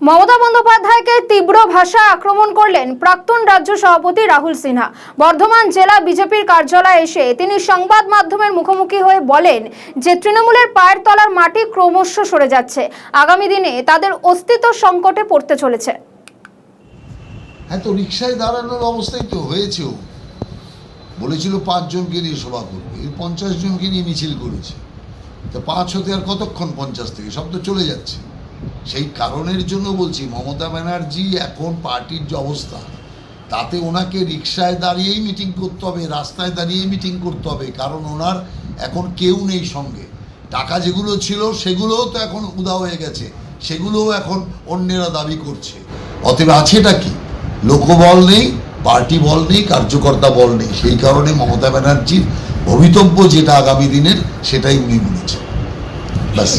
মমতা বন্দ্যোপাধ্যায়কে তীব্র ভাষা আক্রমণ করলেন প্রাক্তন রাজ্য সভাপতি রাহুল সিনহা। বর্ধমান জেলা বিজেপির কার্যালয়ে এসে তিনি সংবাদ মাধ্যমের মুখোমুখি হয়ে বলেন যে তৃণমূলের পায়ের তলার মাটি ক্রমশ সরে যাচ্ছে, আগামী দিনে তাদের অস্তিত্ব সংকটে পড়তে চলেছে। হ্যাঁ, তো রিক্সায় দাঁড়ানোর অবস্থায় তো হয়েছেও। বলেছিল 5 জনকে নিয়ে সভা করবে, 50 জনকে নিয়ে মিছিল করেছে। তো 5 হতে আর কতক্ষণ, 50 থেকে সব তো চলে যাচ্ছে। সেই কারণের জন্য বলছি, মমতা ব্যানার্জি এখন পার্টির যে অবস্থা, তাতে ওনাকে রিক্সায় দাঁড়িয়েই মিটিং করতে হবে, রাস্তায় দাঁড়িয়েই মিটিং করতে হবে, কারণ ওনার এখন কেউ নেই সঙ্গে। টাকা যেগুলো ছিল সেগুলোও তো এখন উধাও হয়ে গেছে, সেগুলোও এখন অন্যেরা দাবি করছে। অতএব আছেটা কি? লোকবল নেই, পার্টি বল নেই, কার্যকর্তা বল নেই। সেই কারণে মমতা ব্যানার্জির ভবিতব্য যেটা আগামী দিনের, সেটাই উনি বলেছেন। ব্যাস।